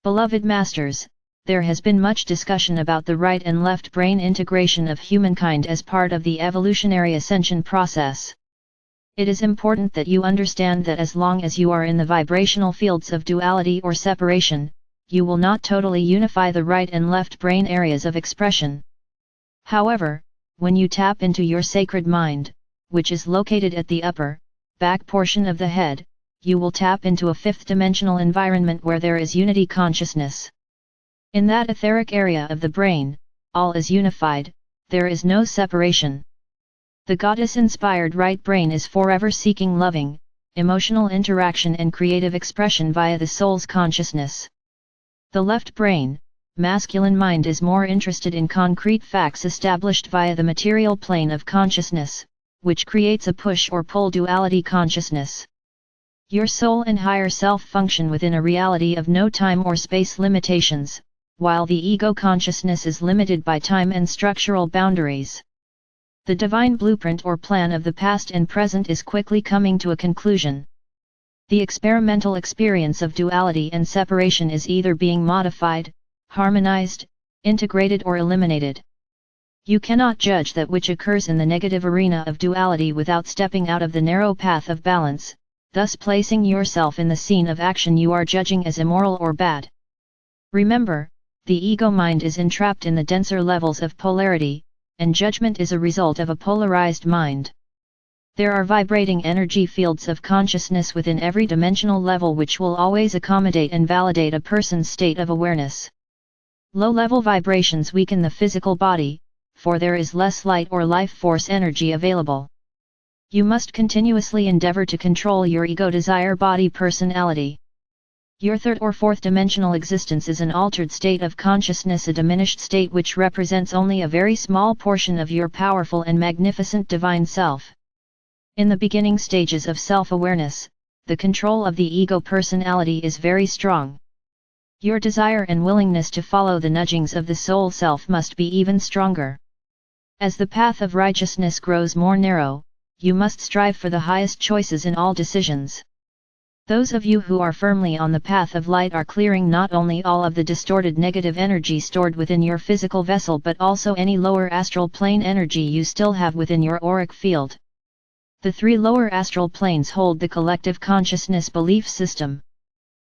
Beloved Masters, there has been much discussion about the right and left brain integration of humankind as part of the evolutionary ascension process. It is important that you understand that as long as you are in the vibrational fields of duality or separation, you will not totally unify the right and left brain areas of expression. However, when you tap into your sacred mind, which is located at the upper, back portion of the head, you will tap into a fifth-dimensional environment where there is unity consciousness. In that etheric area of the brain, all is unified, there is no separation. The goddess-inspired right brain is forever seeking loving, emotional interaction and creative expression via the soul's consciousness. The left brain, masculine mind, is more interested in concrete facts established via the material plane of consciousness, which creates a push or pull duality consciousness. Your soul and higher self function within a reality of no time or space limitations, while the ego consciousness is limited by time and structural boundaries. The divine blueprint or plan of the past and present is quickly coming to a conclusion. The experimental experience of duality and separation is either being modified, harmonized, integrated or eliminated. You cannot judge that which occurs in the negative arena of duality without stepping out of the narrow path of balance, thus placing yourself in the scene of action you are judging as immoral or bad. Remember, the ego mind is entrapped in the denser levels of polarity, and judgment is a result of a polarized mind. There are vibrating energy fields of consciousness within every dimensional level which will always accommodate and validate a person's state of awareness. Low-level vibrations weaken the physical body, for there is less light or life force energy available. You must continuously endeavor to control your ego desire body personality. Your third or fourth dimensional existence is an altered state of consciousness, a diminished state which represents only a very small portion of your powerful and magnificent divine self. In the beginning stages of self-awareness, the control of the ego personality is very strong. Your desire and willingness to follow the nudgings of the soul self must be even stronger. As the path of righteousness grows more narrow, you must strive for the highest choices in all decisions. Those of you who are firmly on the path of light are clearing not only all of the distorted negative energy stored within your physical vessel but also any lower astral plane energy you still have within your auric field. The three lower astral planes hold the collective consciousness belief system.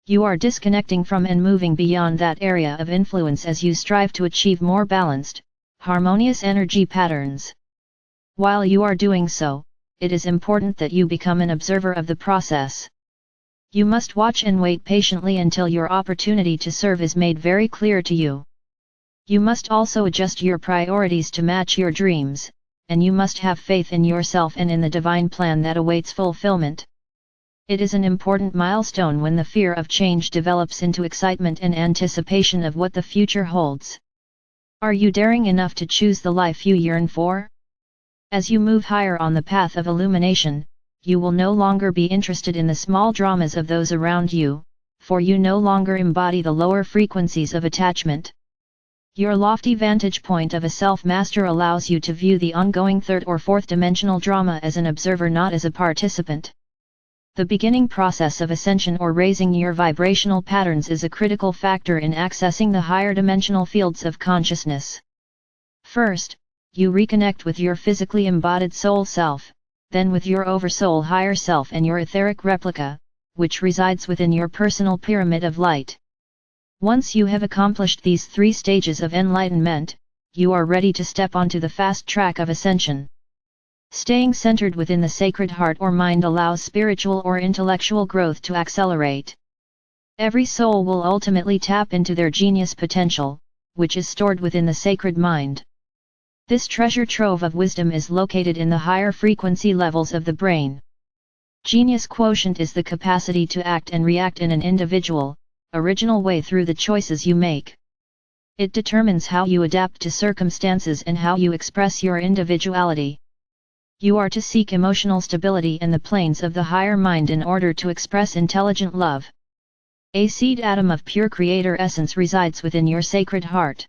You are disconnecting from and moving beyond that area of influence as you strive to achieve more balanced, harmonious energy patterns. While you are doing so, it is important that you become an observer of the process. You must watch and wait patiently until your opportunity to serve is made very clear to you. You must also adjust your priorities to match your dreams, and you must have faith in yourself and in the divine plan that awaits fulfillment. It is an important milestone when the fear of change develops into excitement and anticipation of what the future holds. Are you daring enough to choose the life you yearn for? As you move higher on the path of illumination, you will no longer be interested in the small dramas of those around you, for you no longer embody the lower frequencies of attachment. Your lofty vantage point of a self-master allows you to view the ongoing third or fourth dimensional drama as an observer, not as a participant. The beginning process of ascension or raising your vibrational patterns is a critical factor in accessing the higher dimensional fields of consciousness. First, you reconnect with your physically embodied soul self, then with your oversoul higher self and your etheric replica, which resides within your personal pyramid of light. Once you have accomplished these three stages of enlightenment, you are ready to step onto the fast track of ascension. Staying centered within the sacred heart or mind allows spiritual or intellectual growth to accelerate. Every soul will ultimately tap into their genius potential, which is stored within the sacred mind. This treasure trove of wisdom is located in the higher frequency levels of the brain. Genius quotient is the capacity to act and react in an individual, original way through the choices you make. It determines how you adapt to circumstances and how you express your individuality. You are to seek emotional stability in the planes of the higher mind in order to express intelligent love. A seed atom of pure creator essence resides within your sacred heart.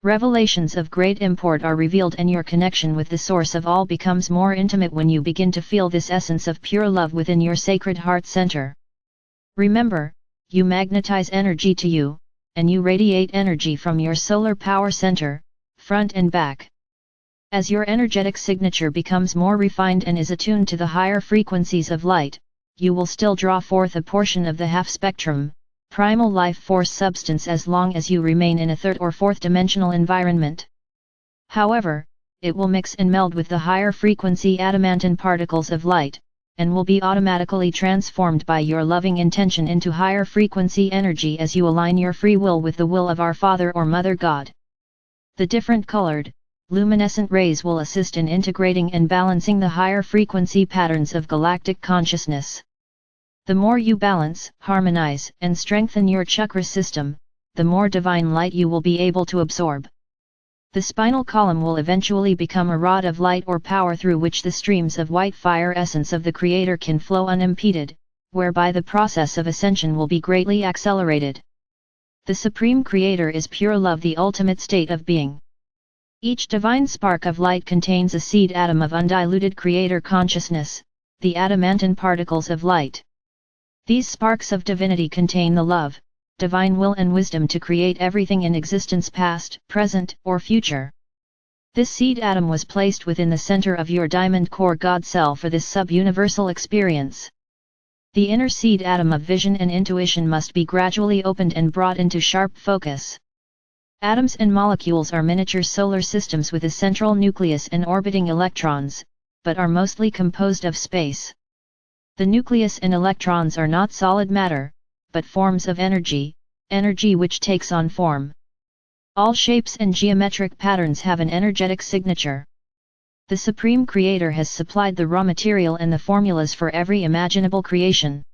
Revelations of great import are revealed and your connection with the source of all becomes more intimate when you begin to feel this essence of pure love within your sacred heart center. Remember, you magnetize energy to you, and you radiate energy from your solar power center, front and back. As your energetic signature becomes more refined and is attuned to the higher frequencies of light, you will still draw forth a portion of the half-spectrum, primal life force substance as long as you remain in a third or fourth dimensional environment. However, it will mix and meld with the higher frequency adamantine particles of light, and will be automatically transformed by your loving intention into higher frequency energy as you align your free will with the will of our Father or Mother God. The different colored, luminescent rays will assist in integrating and balancing the higher frequency patterns of galactic consciousness. The more you balance, harmonize, and strengthen your chakra system, the more divine light you will be able to absorb. The spinal column will eventually become a rod of light or power through which the streams of white fire essence of the Creator can flow unimpeded, whereby the process of ascension will be greatly accelerated. The Supreme Creator is pure love, the ultimate state of being. Each divine spark of light contains a seed atom of undiluted Creator consciousness, the adamantine particles of light. These sparks of divinity contain the love, divine will and wisdom to create everything in existence past, present, or future. This seed atom was placed within the center of your diamond core God cell for this sub-universal experience. The inner seed atom of vision and intuition must be gradually opened and brought into sharp focus. Atoms and molecules are miniature solar systems with a central nucleus and orbiting electrons, but are mostly composed of space. The nucleus and electrons are not solid matter, but forms of energy, energy which takes on form. All shapes and geometric patterns have an energetic signature. The Supreme Creator has supplied the raw material and the formulas for every imaginable creation.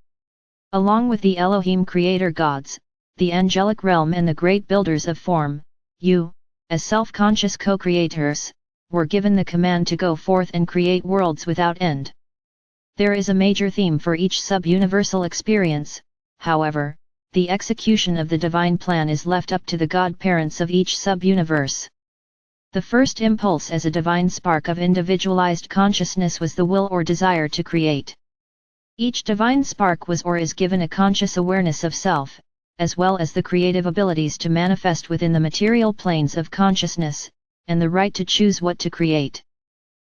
Along with the Elohim Creator gods, the angelic realm and the great builders of form, you, as self-conscious co-creators, were given the command to go forth and create worlds without end. There is a major theme for each sub-universal experience, however, the execution of the divine plan is left up to the God-parents of each sub-universe. The first impulse as a divine spark of individualized consciousness was the will or desire to create. Each divine spark was or is given a conscious awareness of self, as well as the creative abilities to manifest within the material planes of consciousness, and the right to choose what to create.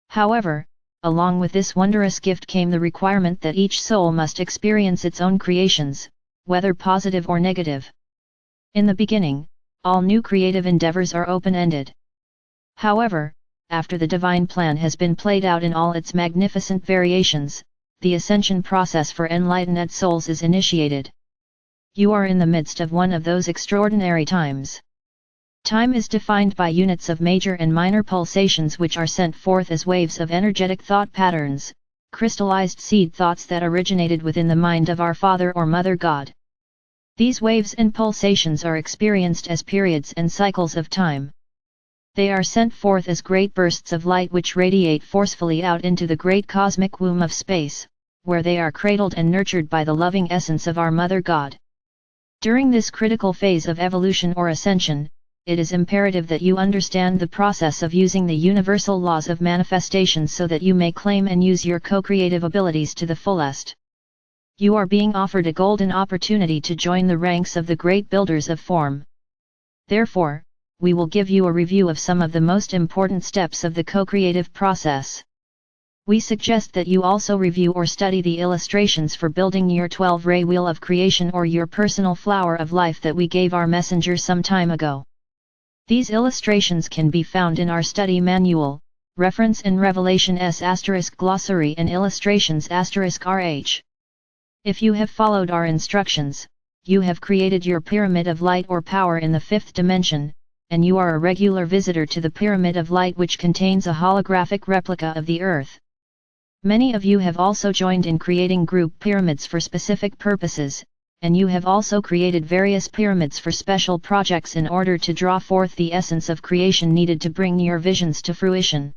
However, along with this wondrous gift came the requirement that each soul must experience its own creations, whether positive or negative. In the beginning, all new creative endeavors are open-ended. However, after the divine plan has been played out in all its magnificent variations, the ascension process for enlightened souls is initiated. You are in the midst of one of those extraordinary times. Time is defined by units of major and minor pulsations which are sent forth as waves of energetic thought patterns, crystallized seed thoughts that originated within the mind of our Father or Mother God. These waves and pulsations are experienced as periods and cycles of time. They are sent forth as great bursts of light which radiate forcefully out into the great cosmic womb of space, where they are cradled and nurtured by the loving essence of our Mother God. During this critical phase of evolution or ascension, it is imperative that you understand the process of using the universal laws of manifestation so that you may claim and use your co-creative abilities to the fullest. You are being offered a golden opportunity to join the ranks of the great builders of form. Therefore, we will give you a review of some of the most important steps of the co-creative process. We suggest that you also review or study the illustrations for building your 12-ray wheel of creation or your personal flower of life that we gave our messenger some time ago. These illustrations can be found in our study manual, reference in Revelation S** glossary and illustrations *rh. If you have followed our instructions, you have created your pyramid of light or power in the fifth dimension, and you are a regular visitor to the pyramid of light which contains a holographic replica of the earth. Many of you have also joined in creating group pyramids for specific purposes, and you have also created various pyramids for special projects in order to draw forth the essence of creation needed to bring your visions to fruition.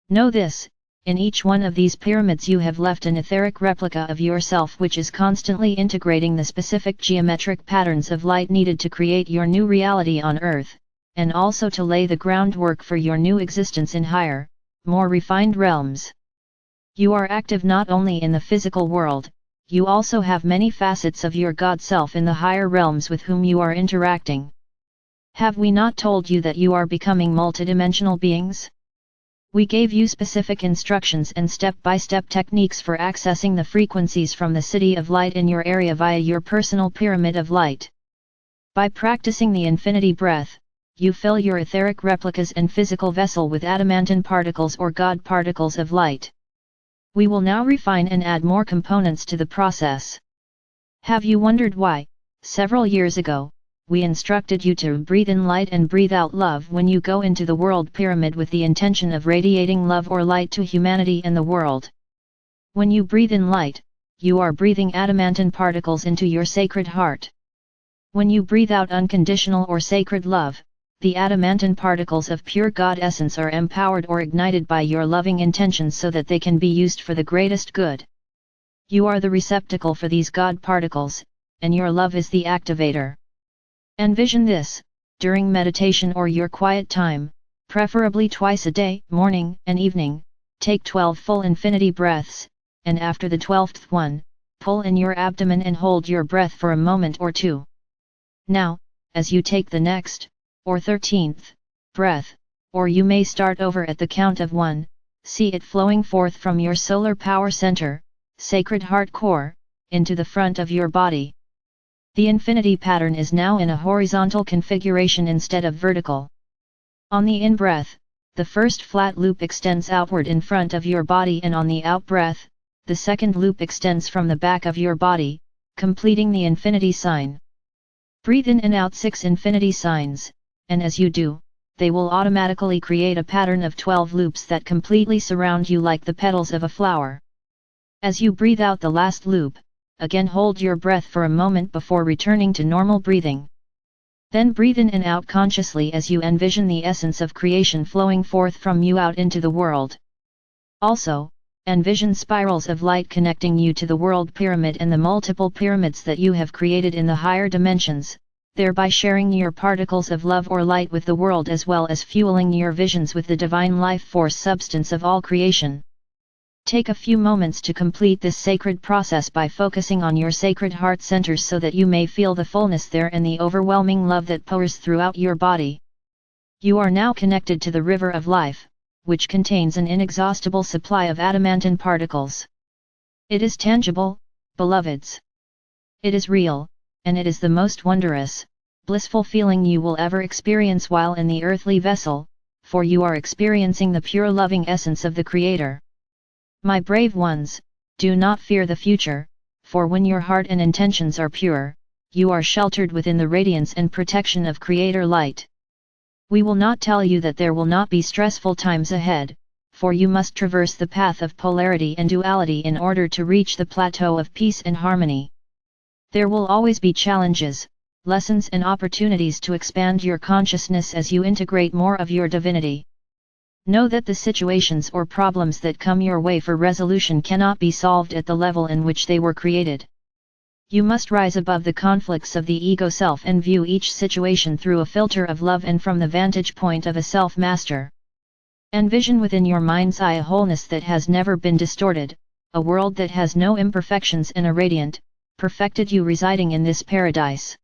Know this, in each one of these pyramids you have left an etheric replica of yourself which is constantly integrating the specific geometric patterns of light needed to create your new reality on Earth, and also to lay the groundwork for your new existence in higher, more refined realms. You are active not only in the physical world, you also have many facets of your God self in the higher realms with whom you are interacting. Have we not told you that you are becoming multidimensional beings? We gave you specific instructions and step-by-step techniques for accessing the frequencies from the City of Light in your area via your personal pyramid of light. By practicing the infinity breath, you fill your etheric replicas and physical vessel with adamantine particles or God particles of light. We will now refine and add more components to the process. Have you wondered why, several years ago, we instructed you to breathe in light and breathe out love when you go into the world pyramid with the intention of radiating love or light to humanity and the world? When you breathe in light, you are breathing adamantine particles into your sacred heart. When you breathe out unconditional or sacred love, the adamantine particles of pure God essence are empowered or ignited by your loving intentions so that they can be used for the greatest good. You are the receptacle for these God particles, and your love is the activator. Envision this, during meditation or your quiet time, preferably twice a day, morning and evening, take 12 full infinity breaths, and after the 12th one, pull in your abdomen and hold your breath for a moment or two. Now, as you take the next, or 13th, breath, or you may start over at the count of 1, see it flowing forth from your solar power center, sacred heart core, into the front of your body. The infinity pattern is now in a horizontal configuration instead of vertical. On the in-breath, the first flat loop extends outward in front of your body, and on the out-breath, the second loop extends from the back of your body, completing the infinity sign. Breathe in and out 6 infinity signs, and as you do, they will automatically create a pattern of 12 loops that completely surround you like the petals of a flower. As you breathe out the last loop, again hold your breath for a moment before returning to normal breathing. Then breathe in and out consciously as you envision the essence of creation flowing forth from you out into the world. Also, envision spirals of light connecting you to the world pyramid and the multiple pyramids that you have created in the higher dimensions, thereby sharing your particles of love or light with the world as well as fueling your visions with the divine life force substance of all creation. Take a few moments to complete this sacred process by focusing on your sacred heart centers so that you may feel the fullness there and the overwhelming love that pours throughout your body. You are now connected to the river of life, which contains an inexhaustible supply of adamantine particles. It is tangible, beloveds. It is real, and it is the most wondrous, blissful feeling you will ever experience while in the earthly vessel, for you are experiencing the pure loving essence of the Creator. My brave ones, do not fear the future, for when your heart and intentions are pure, you are sheltered within the radiance and protection of Creator Light. We will not tell you that there will not be stressful times ahead, for you must traverse the path of polarity and duality in order to reach the plateau of peace and harmony. There will always be challenges, lessons and opportunities to expand your consciousness as you integrate more of your divinity. Know that the situations or problems that come your way for resolution cannot be solved at the level in which they were created. You must rise above the conflicts of the ego self and view each situation through a filter of love and from the vantage point of a self-master. Envision within your mind's eye a wholeness that has never been distorted, a world that has no imperfections and a radiant, perfected you residing in this paradise.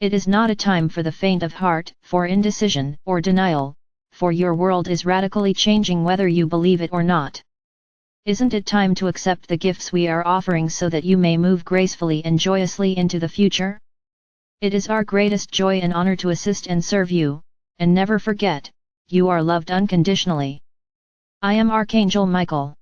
It is not a time for the faint of heart, for indecision or denial, for your world is radically changing whether you believe it or not. Isn't it time to accept the gifts we are offering so that you may move gracefully and joyously into the future? It is our greatest joy and honor to assist and serve you, and never forget, you are loved unconditionally. I am Archangel Michael.